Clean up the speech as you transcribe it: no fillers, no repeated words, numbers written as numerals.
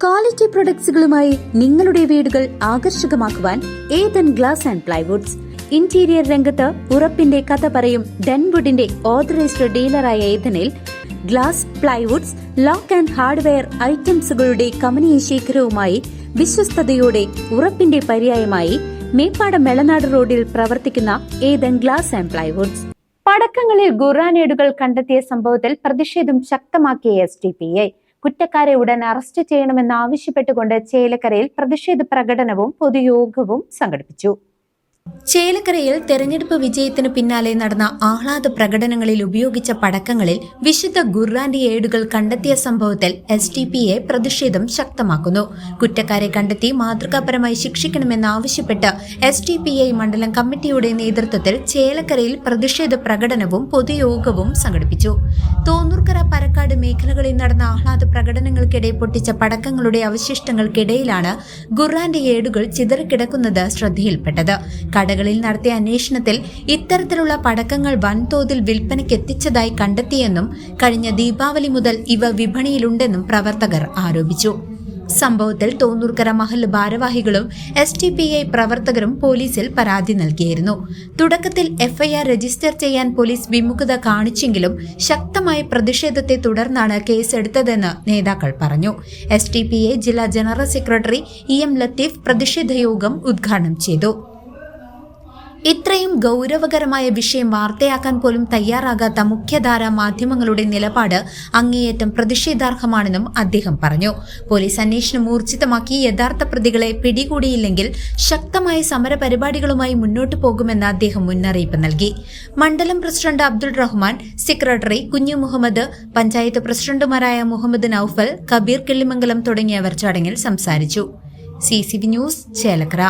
Quality പ്രൊഡക്ട്സുകളുമായി നിങ്ങളുടെ വീടുകൾ ആകർഷകമാക്കുവാൻ Ethan glass and plywoods. Interior രംഗത്ത് ഉറപ്പിന്റെ കഥ പറയും ഡെൻവുഡിന്റെ ഓതറൈസ്ഡ് ഡീലറായ ഏതനിൽ glass, plywoods, lock and hardware ഐറ്റംസുകളുടെ കമനീയ ശേഖരവുമായി വിശ്വസ്തയോടെ ഉറപ്പിന്റെ പര്യായമായി മേപ്പാടം മെളനാട് റോഡിൽ പ്രവർത്തിക്കുന്ന ഏതൻ ഗ്ലാസ് ആൻഡ് പ്ലൈവുഡ്സ്. പടക്കങ്ങളിൽ ഖുർആനേടുകൾ കണ്ടെത്തിയ സംഭവത്തിൽ പ്രതിഷേധം ശക്തമാക്കിയ SDPI കുറ്റക്കാരെ ഉടൻ അറസ്റ്റ് ചെയ്യണമെന്നാവശ്യപ്പെട്ടുകൊണ്ട് ചേലക്കരയിൽ പ്രതിഷേധ പ്രകടനവും പൊതുയോഗവും സംഘടിപ്പിച്ചു. ചേലക്കരയിൽ തെരഞ്ഞെടുപ്പ് വിജയത്തിനു പിന്നാലെ നടന്ന ആഹ്ലാദ പ്രകടനങ്ങളിൽ ഉപയോഗിച്ച പടക്കങ്ങളിൽ വിശുദ്ധ ഖുർആന്റെ ഏടുകൾ കണ്ടെത്തിയ സംഭവത്തിൽ SDPI പ്രതിഷേധം ശക്തമാക്കുന്നു. കുറ്റക്കാരെ കണ്ടെത്തി മാതൃകാപരമായി ശിക്ഷിക്കണമെന്നാവശ്യപ്പെട്ട് SDPI മണ്ഡലം കമ്മിറ്റിയുടെ നേതൃത്വത്തിൽ ചേലക്കരയിൽ പ്രതിഷേധ പ്രകടനവും പൊതുയോഗവും സംഘടിപ്പിച്ചു. തോന്നൂർക്കര, പരക്കാട് മേഖലകളിൽ നടന്ന ആഹ്ലാദ പ്രകടനങ്ങൾക്കിടെ പൊട്ടിച്ച പടക്കങ്ങളുടെ അവശിഷ്ടങ്ങൾക്കിടയിലാണ് ഖുർആന്റെ ഏടുകൾ ചിതറിക്കിടക്കുന്നത് ശ്രദ്ധയിൽപ്പെട്ടത്. കടകളിൽ നടത്തിയ അന്വേഷണത്തിൽ ഇത്തരത്തിലുള്ള പടക്കങ്ങൾ വൻതോതിൽ വിൽപ്പനയ്ക്കെത്തിച്ചതായി കണ്ടെത്തിയെന്നും കഴിഞ്ഞ ദീപാവലി മുതൽ ഇവ വിപണിയിലുണ്ടെന്നും പ്രവർത്തകർ ആരോപിച്ചു. സംഭവത്തിൽ തോന്നൂർക്കര മഹല്ല് ഭാരവാഹികളും SDPI പ്രവർത്തകരും പോലീസിൽ പരാതി നൽകിയിരുന്നു. തുടക്കത്തിൽ FIR രജിസ്റ്റർ ചെയ്യാൻ പോലീസ് വിമുഖത കാണിച്ചെങ്കിലും ശക്തമായ പ്രതിഷേധത്തെ തുടർന്നാണ് കേസെടുത്തതെന്ന് നേതാക്കൾ പറഞ്ഞു. SDPI ജില്ലാ ജനറൽ സെക്രട്ടറി EM ലത്തീഫ് പ്രതിഷേധ യോഗം ഉദ്ഘാടനം ചെയ്തു. ഇത്രയും ഗൗരവകരമായ വിഷയം വാർത്തയാക്കാൻ പോലും തയ്യാറാകാത്ത മുഖ്യധാര മാധ്യമങ്ങളുടെ നിലപാട് അങ്ങേയറ്റം പ്രതിഷേധാർഹമാണെന്നും അദ്ദേഹം പറഞ്ഞു. പോലീസ് അന്വേഷണം ഊർജിതമാക്കി യഥാർത്ഥ പ്രതികളെ പിടികൂടിയില്ലെങ്കിൽ ശക്തമായ സമരപരിപാടികളുമായി മുന്നോട്ടു പോകുമെന്ന് അദ്ദേഹം മുന്നറിയിപ്പ് നൽകി. മണ്ഡലം പ്രസിഡന്റ് അബ്ദുൾ റഹ്മാൻ, സെക്രട്ടറി കുഞ്ഞു മുഹമ്മദ്, പഞ്ചായത്ത് പ്രസിഡന്റുമാരായ മുഹമ്മദ് നൌഫൽ, കബീർ കിള്ളിമംഗലം തുടങ്ങിയവർ ചടങ്ങിൽ സംസാരിച്ചു. CCV news, Chelakkara.